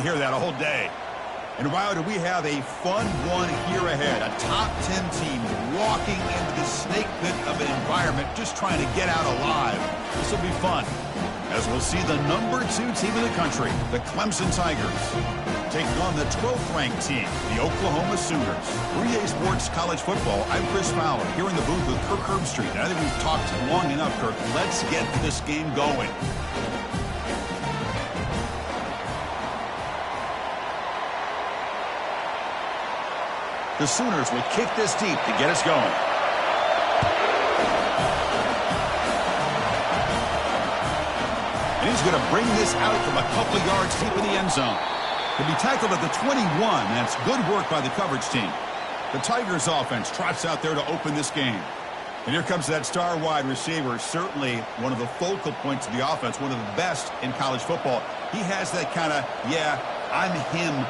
Hear that all day. And wow, do we have a fun one here ahead. A top 10 team walking into the snake pit of an environment, just trying to get out alive. This will be fun, as we'll see the number 2 team in the country, the Clemson Tigers, taking on the 12th ranked team, the Oklahoma Sooners. 3A Sports College Football. I'm Chris Fowler, here in the booth with Kirk Herbstreit. I think we've talked long enough, Kirk. Let's get this game going. The Sooners will kick this deep to get us going. And he's going to bring this out from a couple of yards deep in the end zone. He'll be tackled at the 21. That's good work by the coverage team. The Tigers offense trots out there to open this game. And here comes that star wide receiver, certainly one of the focal points of the offense, one of the best in college football. He has that kind of, yeah, I'm him.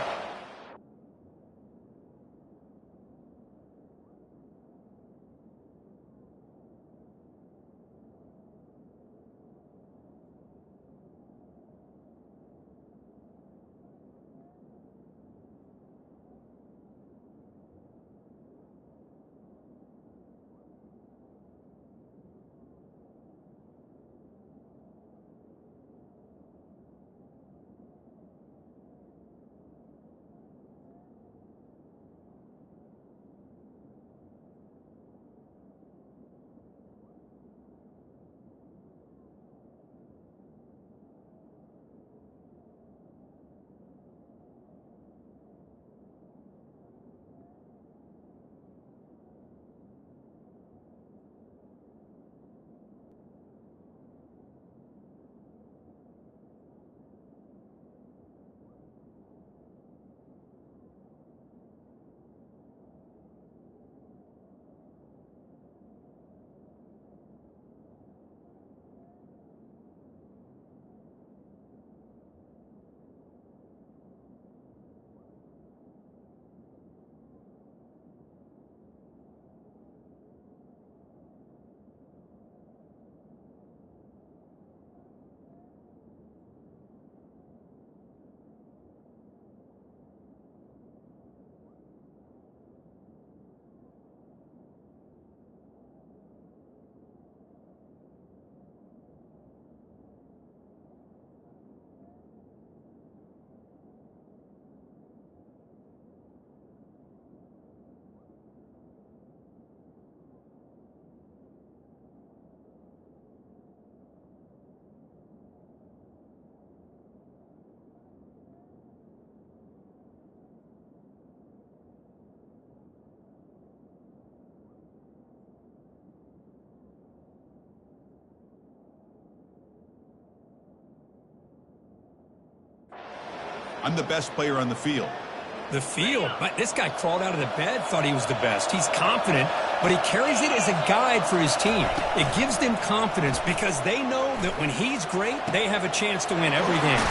I'm the best player on the field. The field? This guy crawled out of the bed, thought he was the best. He's confident, but he carries it as a guide for his team. It gives them confidence because they know that when he's great, they have a chance to win every game.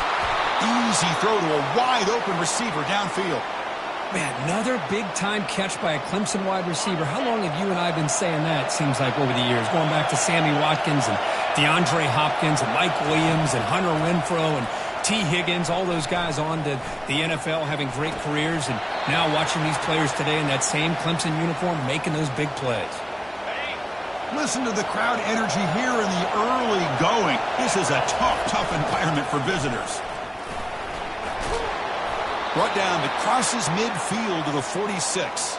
Easy throw to a wide-open receiver downfield. Man, another big-time catch by a Clemson wide receiver. How long have you and I been saying that, it seems like, over the years? Going back to Sammy Watkins and DeAndre Hopkins and Mike Williams and Hunter Renfrow and T. Higgins, all those guys on to the NFL having great careers, and now watching these players today in that same Clemson uniform making those big plays. Listen to the crowd energy here in the early going. This is a tough environment for visitors. Brought down that crosses midfield to the 46.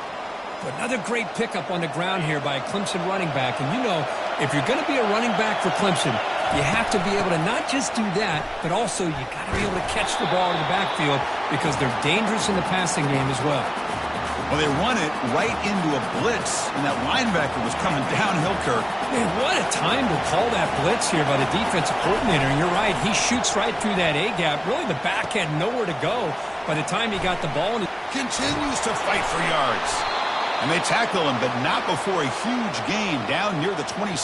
Another great pickup on the ground here by a Clemson running back. And you know, if you're going to be a running back for Clemson, you have to be able to not just do that, but also you got to be able to catch the ball in the backfield because they're dangerous in the passing game as well. Well, they run it right into a blitz, and that linebacker was coming downhill, Kirk. Man, what a time to call that blitz here by the defensive coordinator. And you're right, he shoots right through that A-gap. Really, the back had nowhere to go by the time he got the ball. And he continues to fight for yards. And they tackle him, but not before a huge gain down near the 26.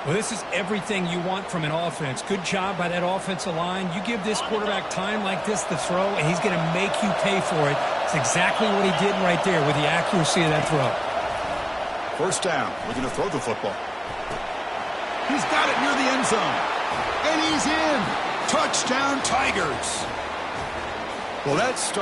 Well, this is everything you want from an offense. Good job by that offensive line. You give this quarterback time like this to throw, and he's going to make you pay for it. It's exactly what he did right there with the accuracy of that throw. First down, looking to throw the football. He's got it near the end zone. And he's in. Touchdown, Tigers. Well, that's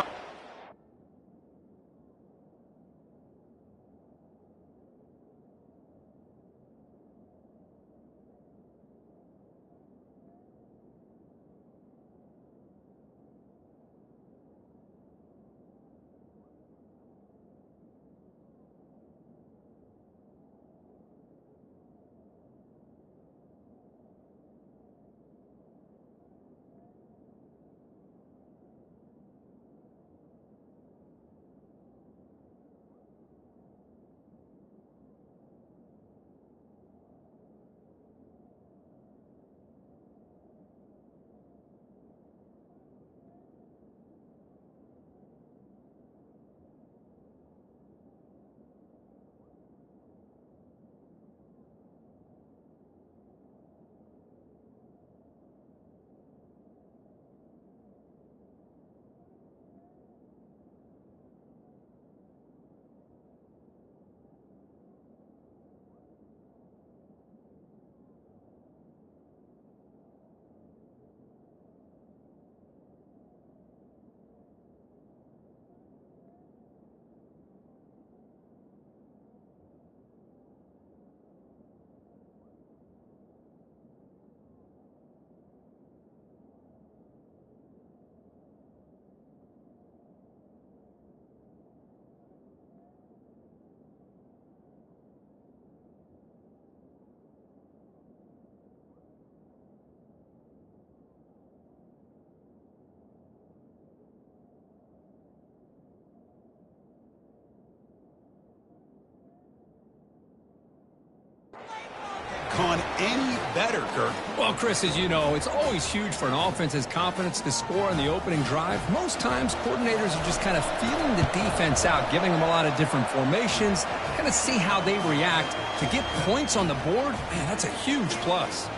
gone any better, Kirk. Well, Chris, as you know, it's always huge for an offense's confidence to score on the opening drive. Most times, coordinators are just kind of feeling the defense out, giving them a lot of different formations, kind of see how they react. To get points on the board, man, that's a huge plus.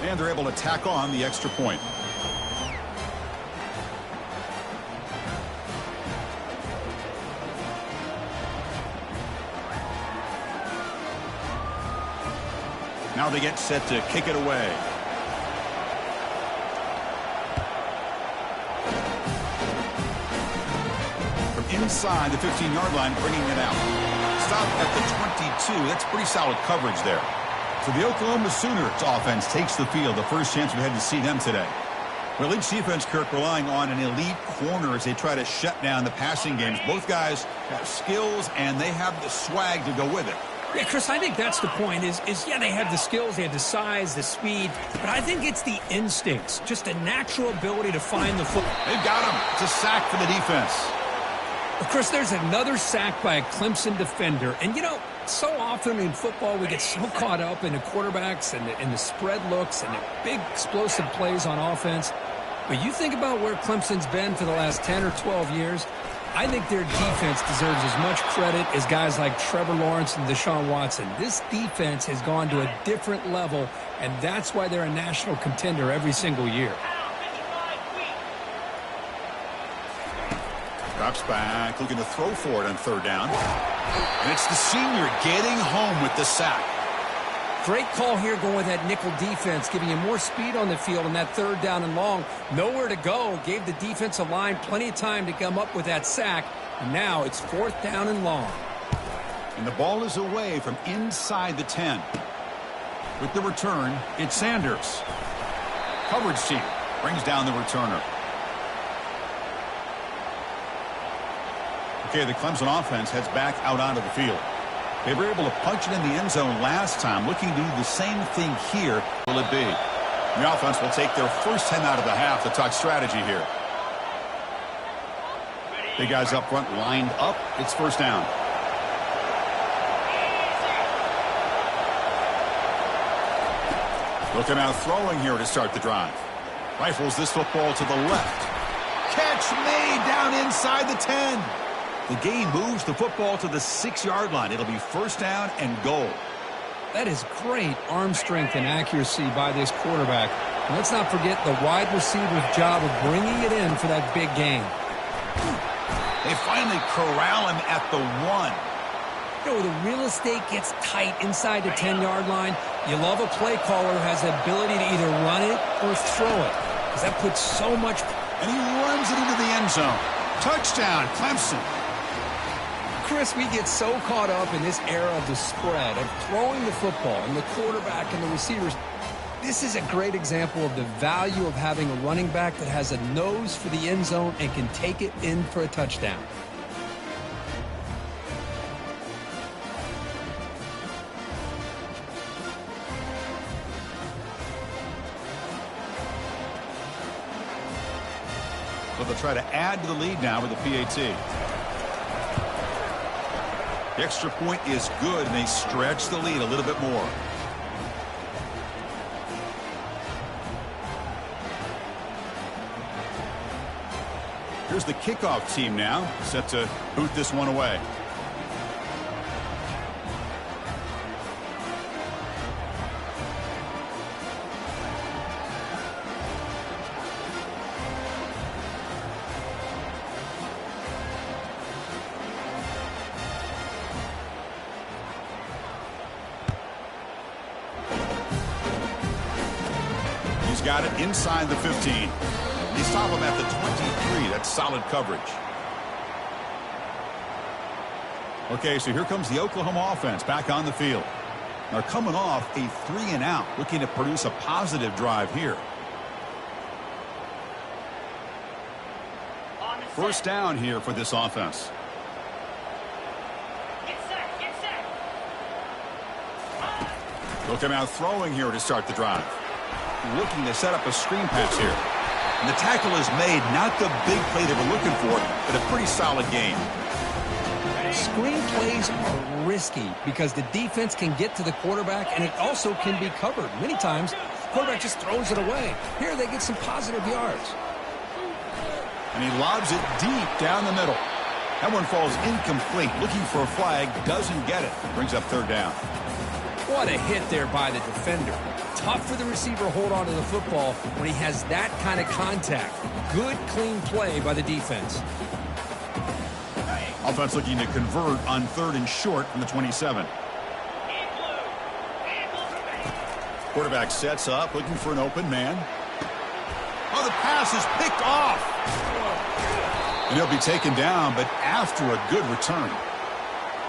And they're able to tack on the extra point. Now they get set to kick it away. From inside the 15-yard line, bringing it out. Stop at the 22. That's pretty solid coverage there. So the Oklahoma Sooners offense takes the field. The first chance we had to see them today. Well, each defense, Kirk, relying on an elite corner as they try to shut down the passing games. Both guys have skills, and they have the swag to go with it. Yeah, Chris, I think that's the point is yeah, they have the skills, they have the size, the speed, but I think it's the instincts, just a natural ability to find the foot. They've got him. It's a sack for the defense. Well, Chris, there's another sack by a Clemson defender, and you know, so often in football we get so caught up in the quarterbacks and the spread looks and the big explosive plays on offense, but you think about where Clemson's been for the last 10 or 12 years, I think their defense deserves as much credit as guys like Trevor Lawrence and Deshaun Watson. This defense has gone to a different level, and that's why they're a national contender every single year. Drops back, looking to throw for it on third down. And it's the senior getting home with the sack. Great call here going with that nickel defense, giving you more speed on the field on that third down and long. Nowhere to go. Gave the defensive line plenty of time to come up with that sack. And now it's fourth down and long. And the ball is away from inside the 10. With the return, it's Sanders. Coverage team brings down the returner. Okay, the Clemson offense heads back out onto the field. They were able to punch it in the end zone last time. Looking to do the same thing here. Will it be? The offense will take their first 10 out of the half to talk strategy here. Big guys up front lined up. It's first down. Looking out throwing here to start the drive. Rifles this football to the left. Catch made down inside the 10. The game moves the football to the 6-yard line. It'll be first down and goal. That is great arm strength and accuracy by this quarterback. And let's not forget the wide receiver's job of bringing it in for that big game. They finally corral him at the 1. You know, the real estate gets tight inside the 10-yard line. You love a play caller who has the ability to either run it or throw it, because that puts so much And he runs it into the end zone. Touchdown, Clemson. Chris, we get so caught up in this era of the spread, of throwing the football and the quarterback and the receivers. This is a great example of the value of having a running back that has a nose for the end zone and can take it in for a touchdown. So they'll try to add to the lead now with the PAT. The extra point is good, and they stretch the lead a little bit more. Here's the kickoff team now, set to boot this one away. He's got it inside the 15. They stop him at the 23. That's solid coverage. Okay, so here comes the Oklahoma offense back on the field. They're coming off a 3-and-out, looking to produce a positive drive here. First down here for this offense. They'll come out throwing here to start the drive. Looking to set up a screen pass here. And the tackle is made, not the big play they were looking for, but a pretty solid game. Screen plays are risky because the defense can get to the quarterback, and it also can be covered. Many times, the quarterback just throws it away. Here, they get some positive yards. And he lobs it deep down the middle. That one falls incomplete. Looking for a flag, doesn't get it. Brings up third down. What a hit there by the defender. Tough for the receiver to hold on to the football when he has that kind of contact. Good, clean play by the defense. Offense looking to convert on 3rd and short from the 27. Quarterback sets up, looking for an open man. Oh, the pass is picked off. And he'll be taken down, but after a good return.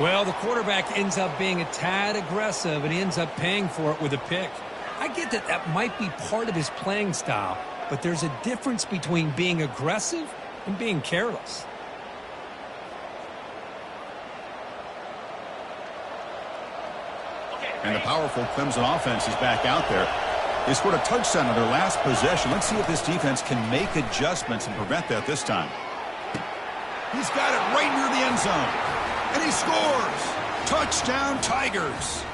Well, the quarterback ends up being a tad aggressive, and he ends up paying for it with a pick. I get that that might be part of his playing style, but there's a difference between being aggressive and being careless. And the powerful Clemson offense is back out there. They scored a touchdown on their last possession. Let's see if this defense can make adjustments and prevent that this time. He's got it right near the end zone. And he scores! Touchdown, Tigers!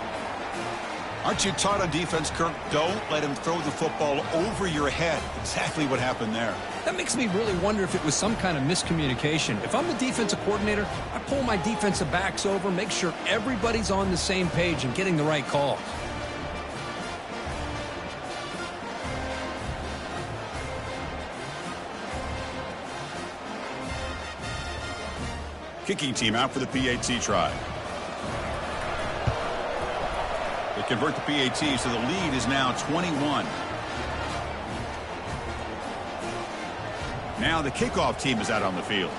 Aren't you taught on defense, Kirk? Don't let him throw the football over your head. Exactly what happened there. That makes me really wonder if it was some kind of miscommunication. If I'm the defensive coordinator, I pull my defensive backs over, make sure everybody's on the same page and getting the right calls. Kicking team out for the PAT try. They convert the PAT, so the lead is now 21. Now the kickoff team is out on the field.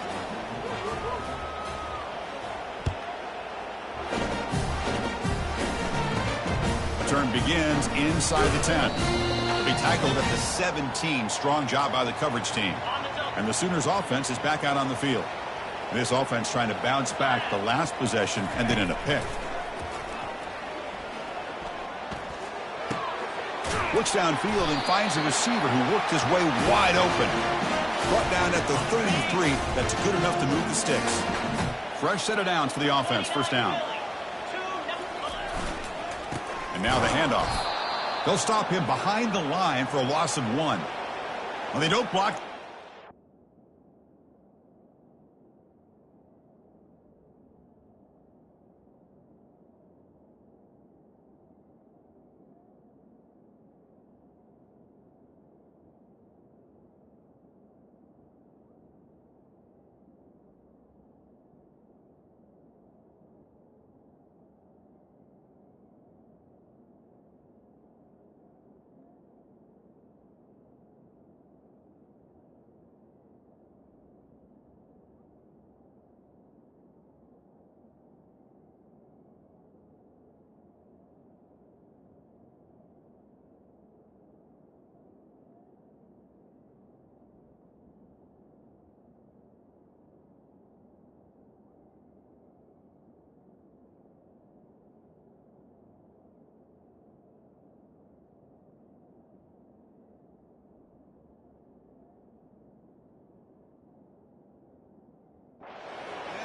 Return begins inside the 10. They'll be tackled at the 17. Strong job by the coverage team. And the Sooners offense is back out on the field. This offense trying to bounce back the last possession and then in a pick. Looks downfield and finds a receiver who worked his way wide open. Brought down at the 33. That's good enough to move the sticks. Fresh set of downs for the offense. First down. And now the handoff. They'll stop him behind the line for a loss of 1. Well, they don't block.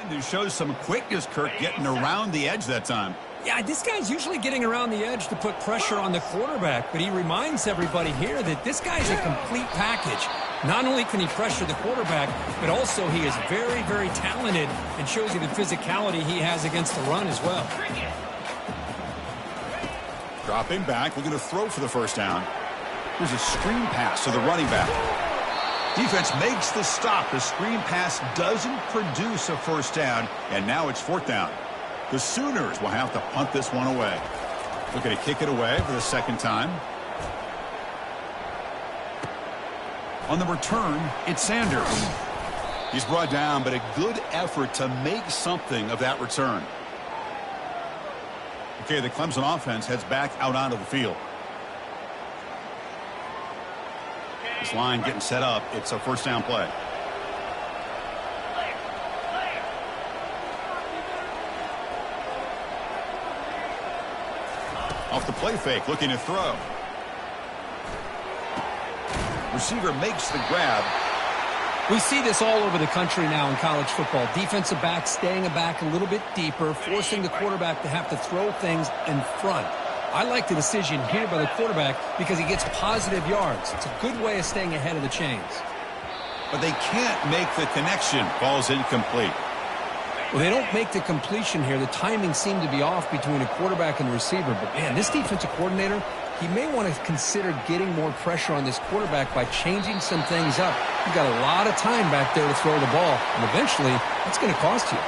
to show some quickness, Kirk, getting around the edge that time. Yeah, this guy's usually getting around the edge to put pressure on the quarterback, but he reminds everybody here that this guy's a complete package. Not only can he pressure the quarterback, but also he is very, very talented and shows you the physicality he has against the run as well. Dropping back, we're going to throw for the first down. Here's a screen pass to the running back. Defense makes the stop. The screen pass doesn't produce a first down, and now it's fourth down. The Sooners will have to punt this one away. Looking to kick it away for the second time. On the return, it's Sanders. He's brought down, but a good effort to make something of that return. Okay, the Clemson offense heads back out onto the field. This line getting set up. It's a first down play. Off the play fake, looking to throw. Receiver makes the grab. We see this all over the country now in college football. Defensive backs staying back a little bit deeper, forcing the quarterback to have to throw things in front. I like the decision here by the quarterback because he gets positive yards. It's a good way of staying ahead of the chains. But they can't make the connection. Ball's incomplete. Well, they don't make the completion here. The timing seemed to be off between a quarterback and a receiver. But, man, this defensive coordinator, he may want to consider getting more pressure on this quarterback by changing some things up. You've got a lot of time back there to throw the ball, and eventually that's going to cost you.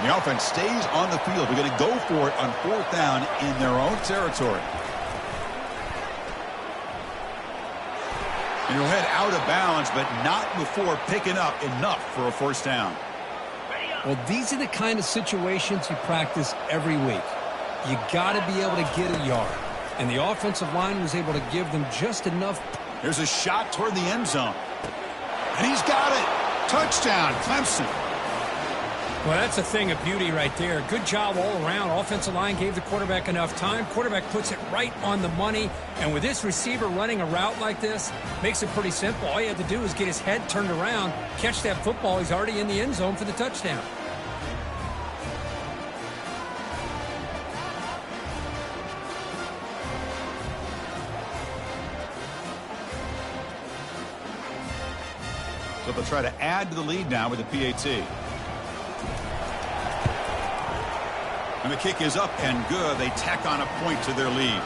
The offense stays on the field. They're going to go for it on fourth down in their own territory. And he'll head out of bounds, but not before picking up enough for a first down. Well, these are the kind of situations you practice every week. You got to be able to get a yard. And the offensive line was able to give them just enough. There's a shot toward the end zone. And he's got it. Touchdown, Clemson. Well, that's a thing of beauty right there. Good job all around. Offensive line gave the quarterback enough time. Quarterback puts it right on the money. And with this receiver running a route like this, makes it pretty simple. All you have to do is get his head turned around, catch that football. He's already in the end zone for the touchdown. So they'll try to add to the lead now with the PAT. And the kick is up and good. They tack on a point to their lead.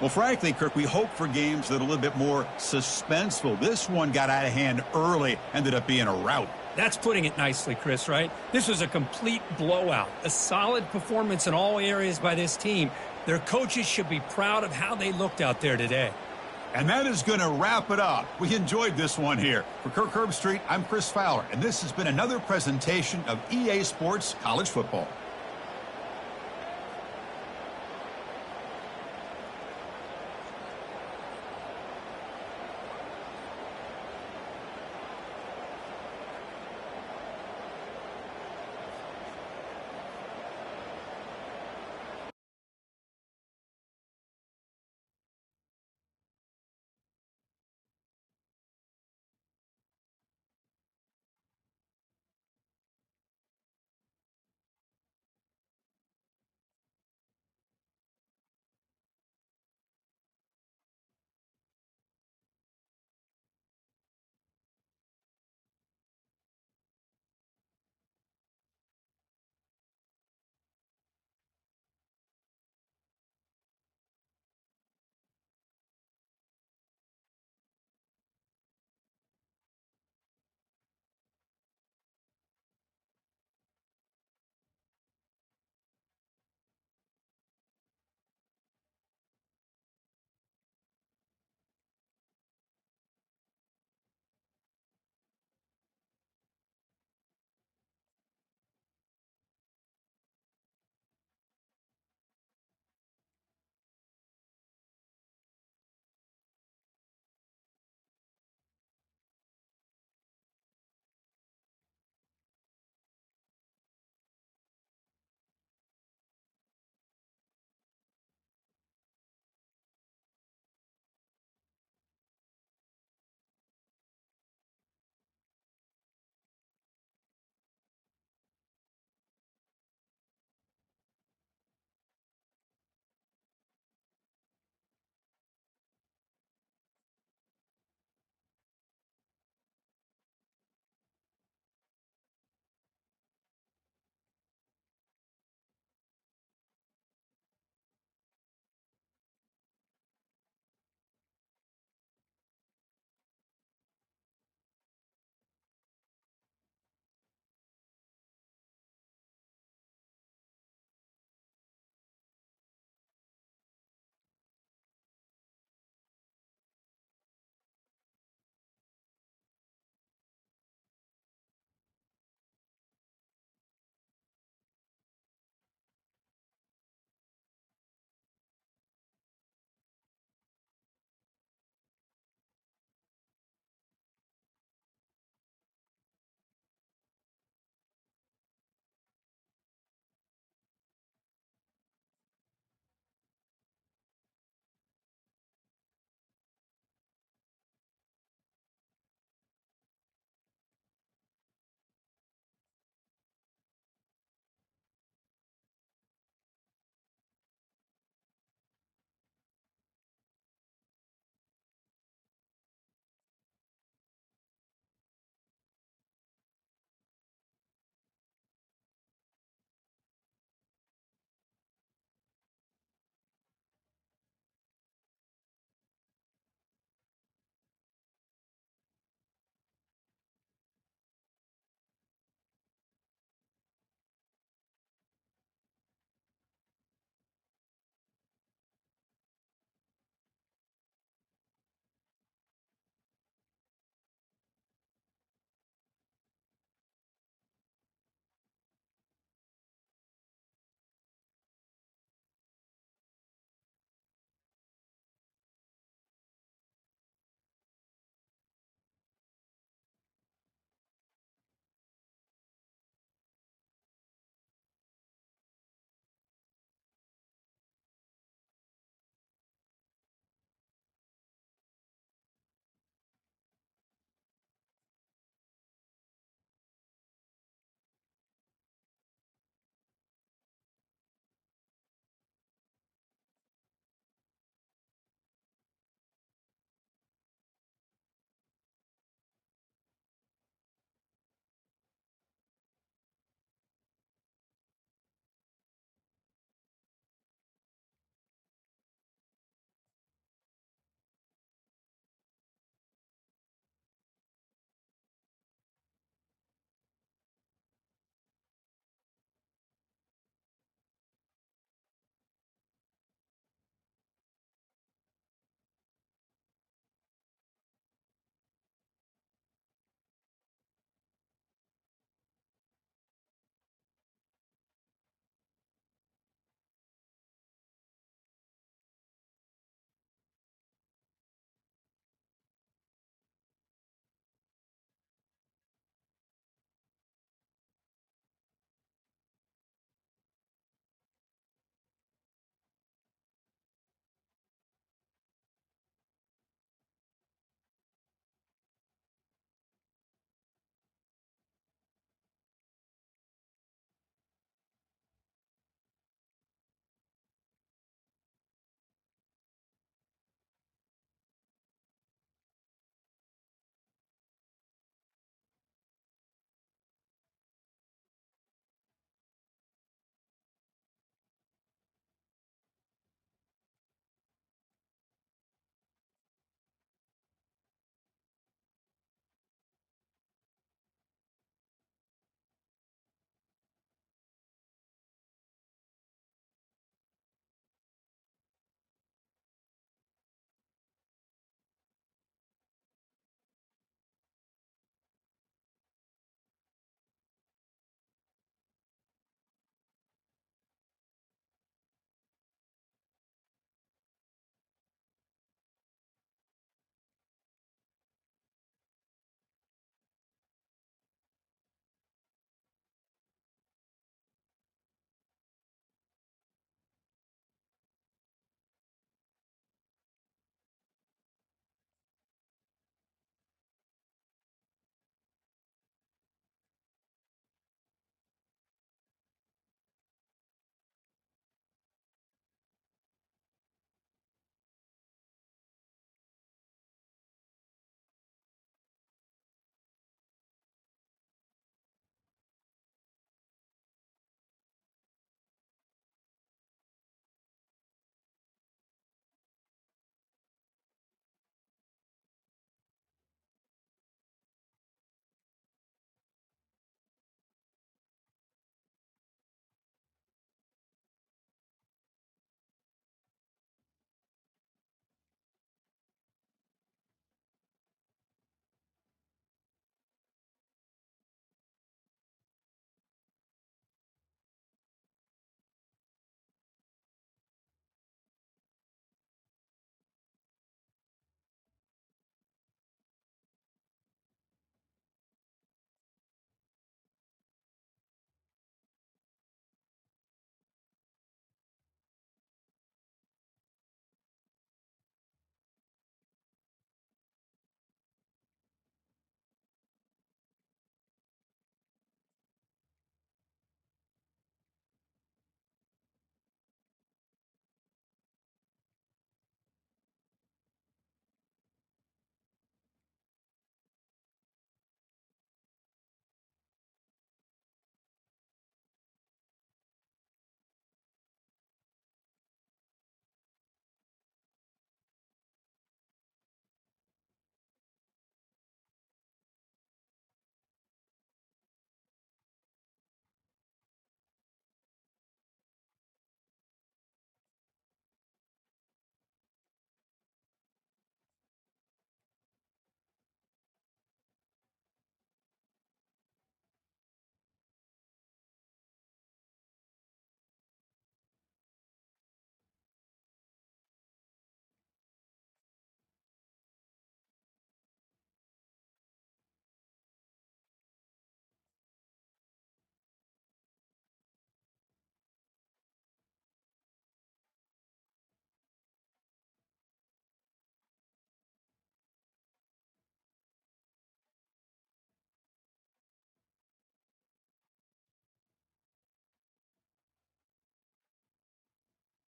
Well, frankly, Kirk, we hope for games that are a little bit more suspenseful. This one got out of hand early, ended up being a rout. That's putting it nicely, Chris, right? This was a complete blowout. A solid performance in all areas by this team. Their coaches should be proud of how they looked out there today. And that is going to wrap it up. We enjoyed this one here. For Kirk Herbstreit, I'm Chris Fowler, and this has been another presentation of EA Sports College Football.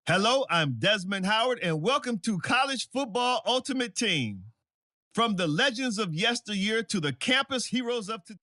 Hello, I'm Desmond Howard, and welcome to College Football Ultimate Team. From the legends of yesteryear to the campus heroes of today.